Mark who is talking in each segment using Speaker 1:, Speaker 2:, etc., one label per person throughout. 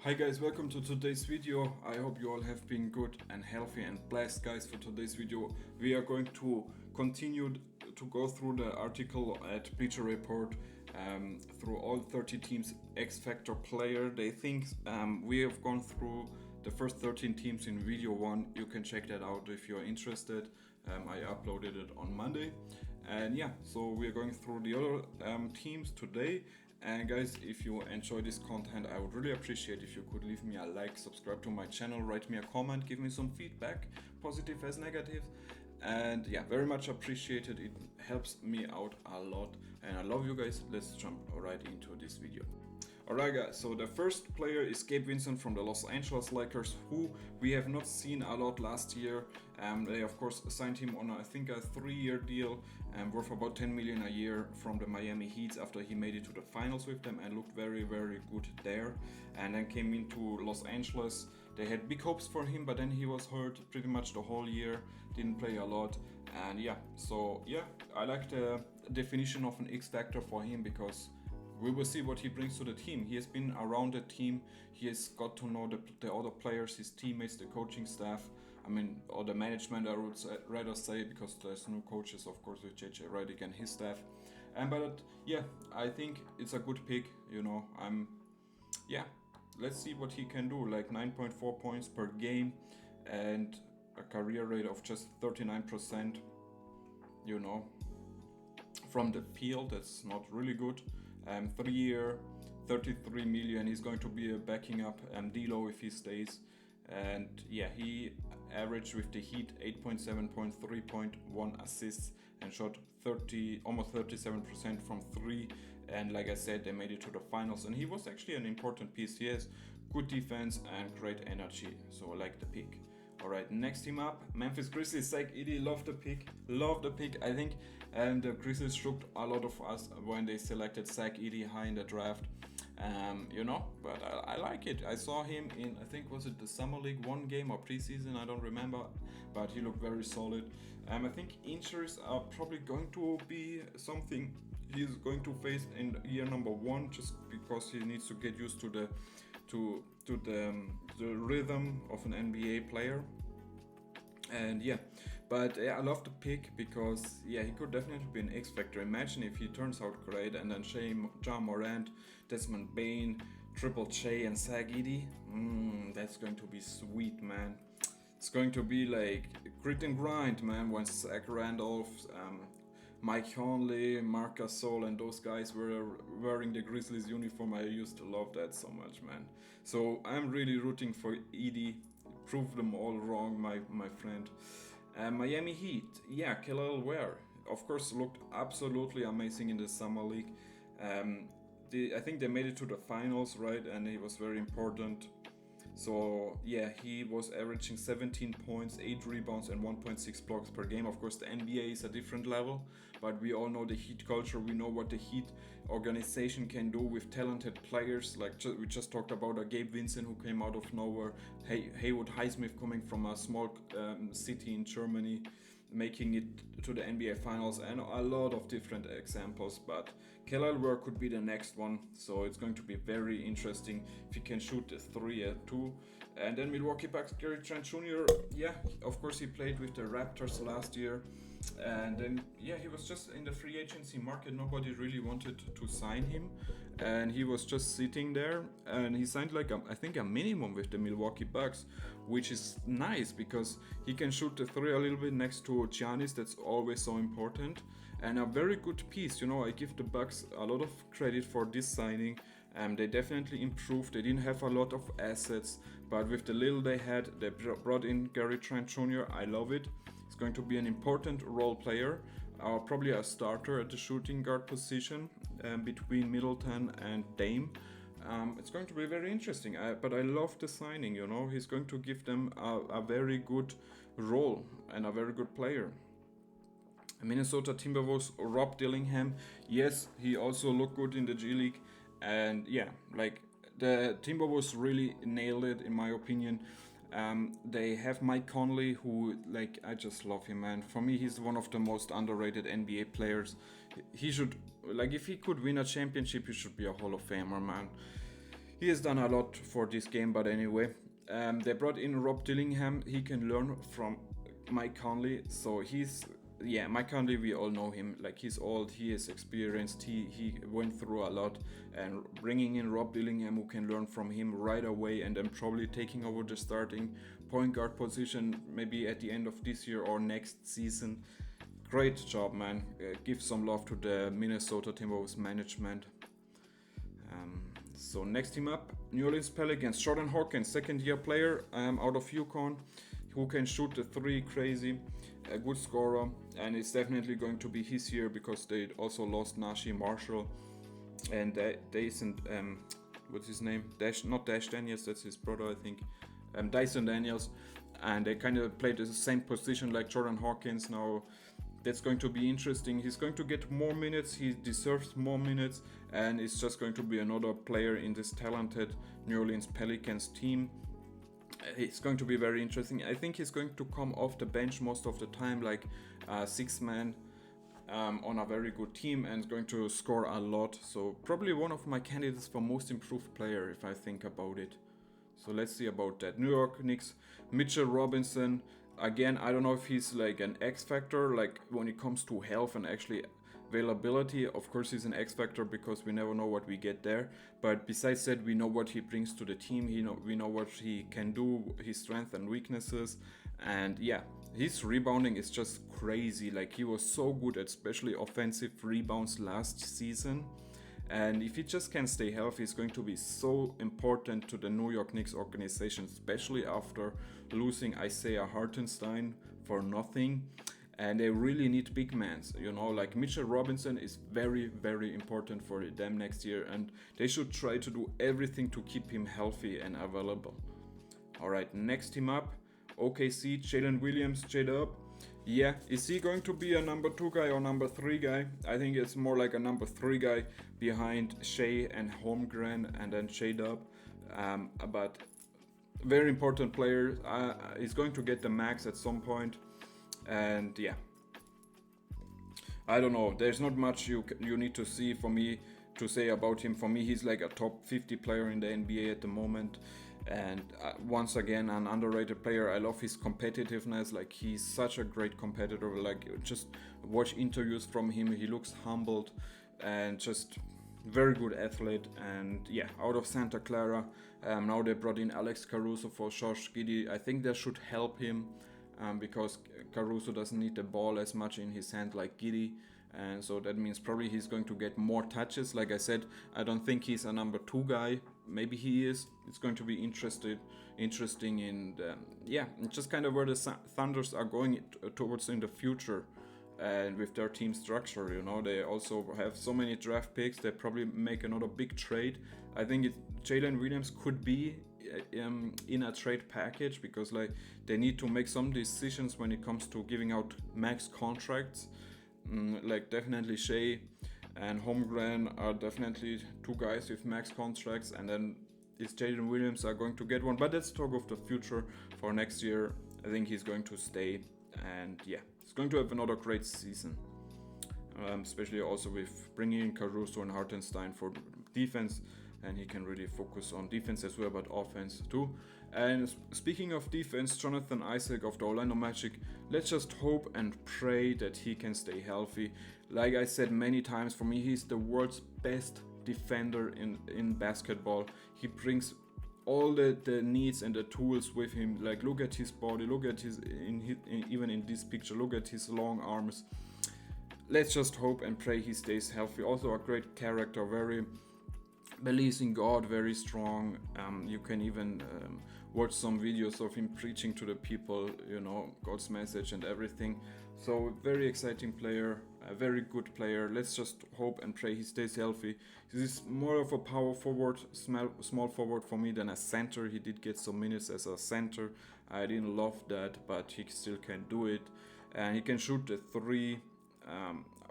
Speaker 1: Hi guys, welcome to today's video. I hope you all have been good and healthy and blessed, guys. For today's video we are going to continue to go through the article at Bleacher Report, through all 30 teams X Factor player. They think we have gone through the first 13 teams in video 1. You can check that out if you're interested. I uploaded it on Monday, and yeah, so we are going through the other teams today. And guys, if you enjoy this content, I would really appreciate if you could leave me a like, subscribe to my channel, write me a comment, give me some feedback, positive as negative. And yeah, very much appreciated. It helps me out a lot and I love you guys. Let's jump right into this video. Alright guys, so the first player is Gabe Vincent from the Los Angeles Lakers, who we have not seen a lot last year. They of course signed him on I think a 3-year deal, worth about 10 million a year from the Miami Heat after he made it to the finals with them and looked very good there, and then came into Los Angeles. They had big hopes for him, but then he was hurt pretty much the whole year, didn't play a lot. And yeah, so yeah, I like the definition of an X Factor for him because we will see what he brings to the team. He has been around the team, he has got to know the other players, his teammates, the coaching staff, or the management I would rather say, because there's no coaches of course with JJ Redick and his staff. But yeah, I think it's a good pick, let's see what he can do. Like 9.4 points per game and a career rate of just 39%, from the field. That's not really good. 3-year, 33 million. He's going to be a backing up D'Lo if he stays. And yeah, he averaged with the Heat 8.7 points, 3.1 assists, and shot almost 37% from 3. And like I said, they made it to the finals, and he was actually an important piece. He has good defense and great energy, so I like the pick. Alright, next team up, Memphis Grizzlies. Zach Edey, love the pick. I think the Grizzlies shocked a lot of us when they selected Zach Edey high in the draft. But I like it. I saw him in, I think, was it the Summer League 1 game or preseason? I don't remember, but he looked very solid. I think injuries are probably going to be something he's going to face in year number 1, just because he needs to get used to the rhythm of an NBA player. And yeah, but yeah, I love the pick because yeah, he could definitely be an X Factor. Imagine if he turns out great, and then Ja Morant, Desmond Bain, Triple J, and Zach Edey. That's going to be sweet, man. It's going to be like grit and grind, man. When Zach Randolph, Mike Conley, Marc Gasol, and those guys were wearing the Grizzlies uniform. I used to love that so much, man. So I'm really rooting for Edey. Prove them all wrong, my friend. Miami Heat, yeah, Kel'el Ware, of course, looked absolutely amazing in the Summer League. I think they made it to the finals, right? And he was very important. So yeah, he was averaging 17 points, 8 rebounds, and 1.6 blocks per game. Of course, the NBA is a different level, but we all know the Heat culture. We know what the Heat organization can do with talented players. Like we just talked about a Gabe Vincent who came out of nowhere, Haywood Highsmith coming from a small city in Germany, making it to the NBA Finals, and a lot of different examples. But Kel'el Ware could be the next one, so it's going to be very interesting if he can shoot the 3 at 2. And then Milwaukee Bucks, Gary Trent Jr., yeah, of course he played with the Raptors last year, and then yeah, he was just in the free agency market. Nobody really wanted to sign him, and he was just sitting there, and he signed like I think a minimum with the Milwaukee Bucks, which is nice because he can shoot the 3 a little bit next to Giannis. That's always so important, and a very good piece. I give the Bucks a lot of credit for this signing. They definitely improved. They didn't have a lot of assets, but with the little they had, they brought in Gary Trent Jr. I love it. He's going to be an important role player, probably a starter at the shooting guard position, between Middleton and Dame. It's going to be very interesting, but I love the signing. He's going to give them a very good role and a very good player. Minnesota Timberwolves, Rob Dillingham. Yes, he also looked good in the G League. And yeah, like the Timberwolves really nailed it in my opinion. They have Mike Conley, who, like, I just love him, man. For me, he's one of the most underrated NBA players. He should, like, if he could win a championship, he should be a Hall of Famer, man. he has done a lot for this game, but anyway. They brought in Rob Dillingham. He can learn from Mike Conley. So Mike Conley, we all know him. Like, he's old, he is experienced, he went through a lot. And bringing in Rob Dillingham, who can learn from him right away, and then probably taking over the starting point guard position maybe at the end of this year or next season. Great job, man. Give some love to the Minnesota Timberwolves management. So next team up, New Orleans Pelicans. Jordan Hawkins, second-year player out of UConn, who can shoot the three crazy, a good scorer, and it's definitely going to be his year because they also lost Naji Marshall and Dyson, what's his name? Not Dash Daniels, that's his brother, I think. Dyson Daniels, and they kind of played the same position like Jordan Hawkins. Now that's going to be interesting. He's going to get more minutes, he deserves more minutes, and it's just going to be another player in this talented New Orleans Pelicans team. It's going to be very interesting. I think he's going to come off the bench most of the time, like six man on a very good team, and is going to score a lot. So probably one of my candidates for most improved player if I think about it. So let's see about that. New York Knicks, Mitchell Robinson. Again, I don't know if he's like an X factor, like when it comes to health and actually availability. Of course, he's an X factor because we never know what we get there. But besides that, we know what he brings to the team. We know what he can do, his strengths and weaknesses. And yeah, his rebounding is just crazy. Like, he was so good at especially offensive rebounds last season. And if he just can stay healthy, it's going to be so important to the New York Knicks organization, especially after losing Isaiah Hartenstein for nothing. And they really need big men. Like Mitchell Robinson is very, very important for them next year. And they should try to do everything to keep him healthy and available. Alright, next team up, OKC, Jalen Williams, J-Dub. Yeah, is he going to be a number 2 guy or number 3 guy? I think it's more like a number 3 guy behind Shea and Holmgren and then J-Dub. But very important player. He's going to get the max at some point. And yeah, I don't know. There's not much you need to see for me to say about him. For me, he's like a top 50 player in the NBA at the moment. And once again, an underrated player. I love his competitiveness. Like, he's such a great competitor. Like, just watch interviews from him. He looks humbled and just very good athlete. And yeah, out of Santa Clara. Now they brought in Alex Caruso for Josh Giddey. I think that should help him because Caruso doesn't need the ball as much in his hand like Giddey. And so that means probably he's going to get more touches. Like I said, I don't think he's a number 2 guy. Maybe he is. It's going to be interesting in just kind of where the Thunders are going towards in the future, and with their team structure. They also have so many draft picks. They probably make another big trade. I think Jalen Williams could be in a trade package because like they need to make some decisions when it comes to giving out max contracts. Like definitely Shea and Holmgren are definitely 2 guys with max contracts, and then is Jalen Williams are going to get one, but let's talk of the future for next year. I think he's going to stay, and yeah, he's going to have another great season, especially also with bringing in Caruso and Hartenstein for defense, and he can really focus on defense as well, but offense too. And speaking of defense, Jonathan Isaac of the Orlando Magic, let's just hope and pray that he can stay healthy. Like I said many times, for me, he's the world's best defender in basketball. He brings all the needs and the tools with him. Like, look at his body, look at even in this picture, look at his long arms. Let's just hope and pray he stays healthy. Also a great character, very believes in God, very strong. You can even watch some videos of him preaching to the people, God's message and everything. So very exciting player, a very good player. Let's just hope and pray he stays healthy. He's more of a power forward, small forward for me than a center. He did get some minutes as a center. I didn't love that, but he still can do it, and he can shoot the 3.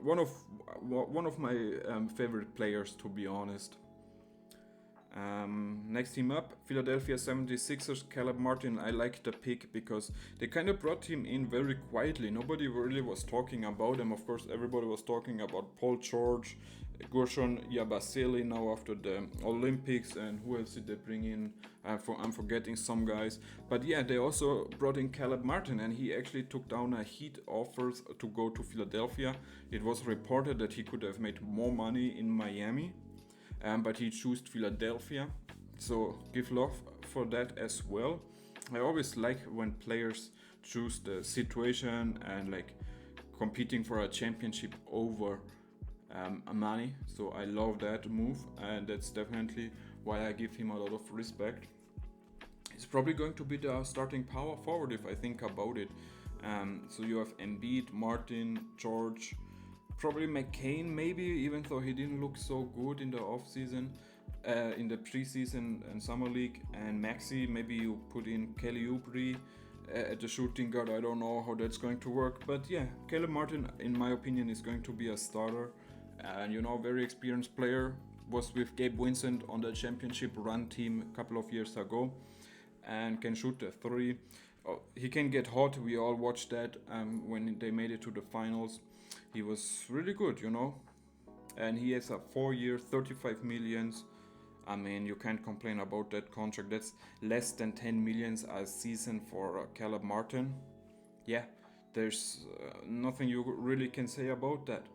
Speaker 1: One of my favorite players, to be honest. Next team up, Philadelphia 76ers, Caleb Martin. I like the pick because they kind of brought him in very quietly. Nobody really was talking about him. Of course, everybody was talking about Paul George, Gershon Yabasele now after the Olympics, and who else did they bring in? I'm forgetting some guys, but yeah, they also brought in Caleb Martin, and he actually took down a Heat offers to go to Philadelphia. It was reported that he could have made more money in Miami, but he chose Philadelphia. So give love for that as well. I always like when players choose the situation and like competing for a championship over money. So I love that move, and that's definitely why I give him a lot of respect. He's probably going to be the starting power forward if I think about it. So you have Embiid, Martin, George, probably McCain, maybe, even though he didn't look so good in the offseason, in the preseason and summer league, and Maxi. Maybe you put in Kelly Oubre at the shooting guard. I don't know how that's going to work, but yeah, Caleb Martin, in my opinion, is going to be a starter, and very experienced player. Was with Gabe Vincent on the championship run team a couple of years ago, and can shoot the three. Oh, he can get hot. We all watched that when they made it to the finals. He was really good, and he has a 4-year, 35 millions. I mean, you can't complain about that contract. That's less than 10 millions a season for Caleb Martin. Yeah, there's nothing you really can say about that.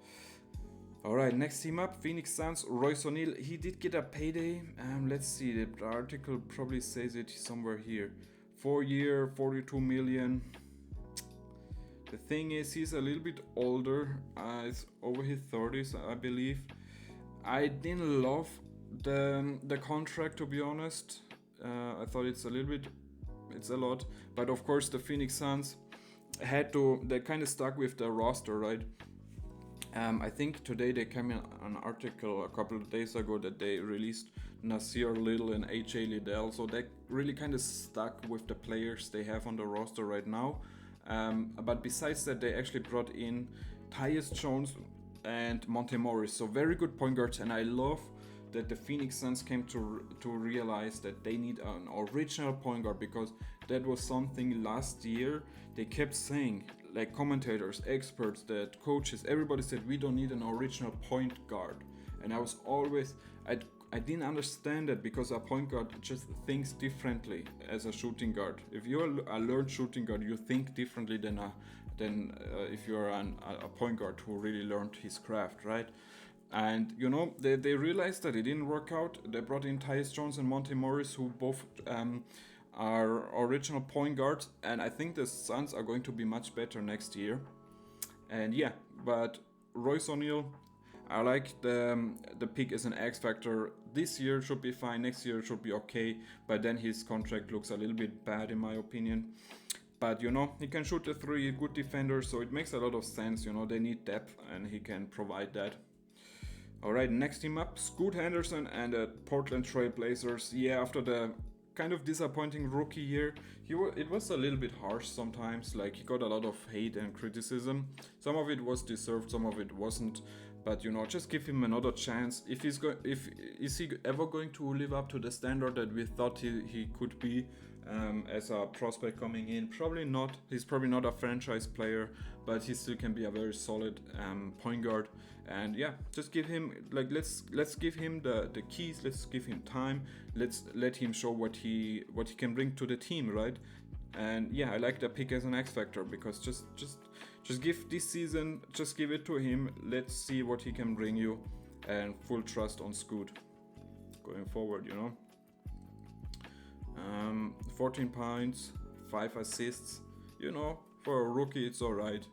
Speaker 1: Alright, next team up, Phoenix Suns, Royce O'Neal. He did get a payday. Let's see, the article probably says it somewhere here. 4-year, 42 million. The thing is, he's a little bit older. It's over his 30s, I believe. I didn't love the contract, to be honest. I thought it's a lot. But of course, the Phoenix Suns they kind of stuck with the roster, right? I think today they came in an article a couple of days ago that they released Nasir Little and AJ Liddell, so they really kind of stuck with the players they have on the roster right now. But besides that, they actually brought in Tyus Jones and Monte Morris, so very good point guards, and I love that the Phoenix Suns came to realize that they need an original point guard, because that was something last year they kept saying, like commentators, experts, that coaches, everybody said we don't need an original point guard, and I was always I didn't understand that, because a point guard just thinks differently as a shooting guard. If you're a learned shooting guard, you think differently than if you're a point guard who really learned his craft, right? And they realized that it didn't work out. They brought in Tyus Jones and Monte Morris, who both are original point guards, and I think the Suns are going to be much better next year. And yeah, but Royce O'Neal, I like the pick as an X factor. This year should be fine, next year should be okay, but then his contract looks a little bit bad in my opinion. But he can shoot the three, good defender, so it makes a lot of sense. They need depth, and he can provide that. Alright, next team up, Scoot Henderson and the Portland Trail Blazers. Yeah, after the kind of disappointing rookie year, it was a little bit harsh sometimes. Like, he got a lot of hate and criticism. Some of it was deserved, some of it wasn't. But just give him another chance. Is he ever going to live up to the standard that we thought he could be as a prospect coming in? Probably not. He's probably not a franchise player, but he still can be a very solid point guard. And yeah, just give him, like, let's give him the keys. Let's give him time. Let's let him show what he can bring to the team, right? And yeah, I like the pick as an X factor, because just give this season, just give it to him. Let's see what he can bring you, and full trust on Scoot going forward. 14 points, 5 assists. For a rookie, it's alright.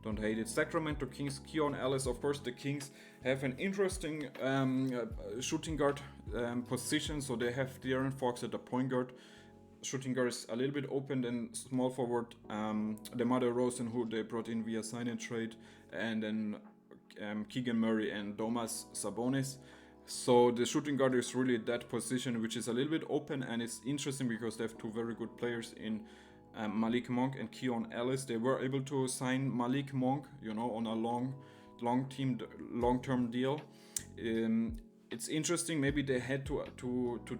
Speaker 1: Don't hate it. Sacramento Kings, Keon Ellis. Of course, the Kings have an interesting shooting guard position. So they have De'Aaron Fox at the point guard. Shooting guard is a little bit open, and small forward DeMar DeRozan, who they brought in via sign and trade, and then Keegan Murray and Domas Sabonis. So the shooting guard is really that position, which is a little bit open, and it's interesting because they have two very good players in Malik Monk and Keon Ellis. They were able to sign Malik Monk, on a long-term deal. It's interesting. Maybe they had to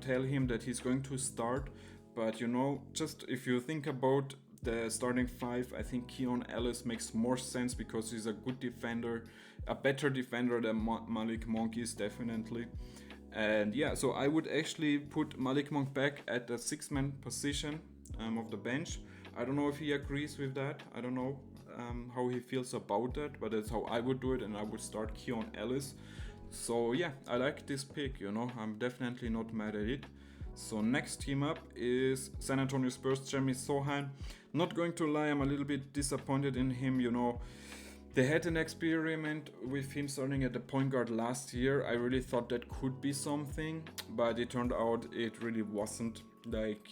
Speaker 1: tell him that he's going to start. But just if you think about the starting five, I think Keon Ellis makes more sense because he's a good defender, a better defender than Malik Monk is, definitely. And yeah, so I would actually put Malik Monk back at the 6-man position of the bench. I don't know if he agrees with that. I don't know how he feels about that, but that's how I would do it, and I would start Keon Ellis. So yeah, I like this pick, you know, I'm definitely not mad at it. So next team up is San Antonio Spurs, Jeremy Sohan. Not going to lie, I'm a little bit disappointed in him, you know. They had an experiment with him starting at the point guard last year. I really thought that could be something, but it turned out it really wasn't. Like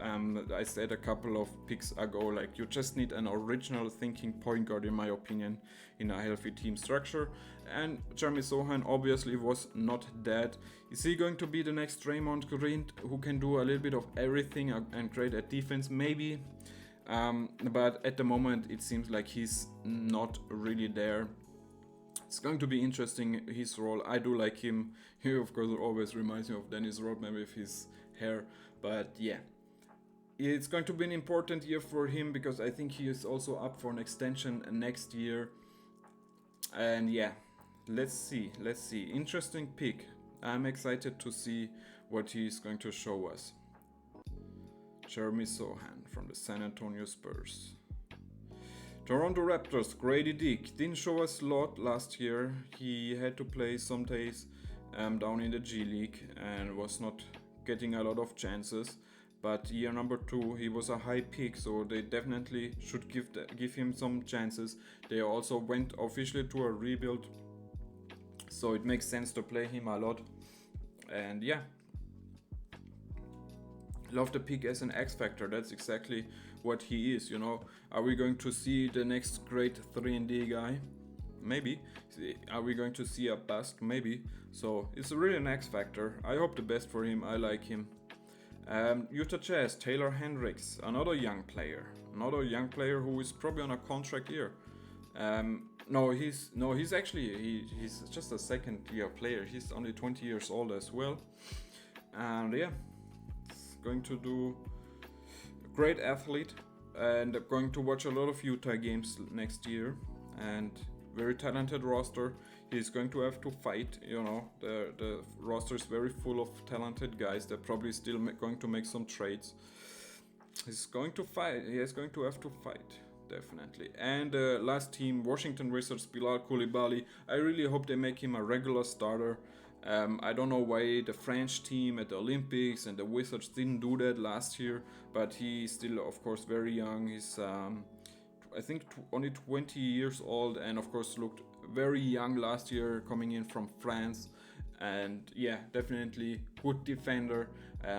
Speaker 1: I said a couple of picks ago, like you just need an original thinking point guard, in my opinion, in a healthy team structure. And Jeremy Sohan obviously was not that. Is he going to be the next Draymond Green, who can do a little bit of everything and great at defense? Maybe. But at the moment it seems like he's not really there. It's going to be interesting, his role. I do like him. He of course always reminds me of Dennis Rodman with his hair. But yeah, it's going to be an important year for him because I think he is also up for an extension next year. And yeah, let's see. Interesting pick. I'm excited to see what he's going to show us. Jeremy Sohan from the San Antonio Spurs. Toronto Raptors, Grady Dick didn't show us a lot last year. He had to play some days down in the G League and was not getting a lot of chances. But year number 2, he was a high pick, so they definitely should give him some chances. They also went officially to a rebuild, so it makes sense to play him a lot. And yeah, love the pick as an X factor. That's exactly what he is, you know. Are we going to see the next great 3-and-D guy? Maybe. Are we going to see a bust? Maybe. So it's really an X factor. I hope the best for him. I like him. Utah Jazz, Taylor Hendricks, another young player who is probably on a contract year. He's just a second-year player. He's only 20 years old as well, and yeah, going to do a great athlete, and I'm going to watch a lot of Utah games next year, and very talented roster. He's going to have to fight, you know, the roster is very full of talented guys. They're probably still going to make some trades. He's going to fight. He is going to have to fight, definitely. And last team, Washington Wizards, Bilal Coulibaly. I really hope they make him a regular starter. I don't know why the French team at the Olympics and the Wizards didn't do that last year, but he's still, of course, very young. He's, I think, only 20 years old, and of course looked very young last year coming in from France. And yeah, definitely good defender,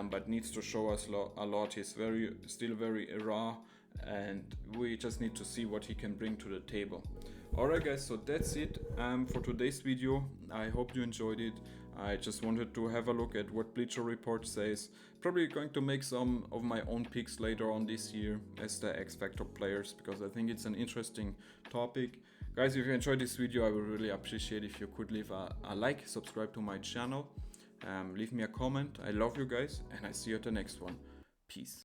Speaker 1: but needs to show us a lot. He's still very raw, and we just need to see what he can bring to the table. Alright guys, so that's it for today's video. I hope you enjoyed it. I just wanted to have a look at what Bleacher Report says. Probably going to make some of my own picks later on this year as the X Factor players, because I think it's an interesting topic. Guys, if you enjoyed this video, I would really appreciate if you could leave a like, subscribe to my channel, leave me a comment. I love you guys, and I see you at the next one. Peace.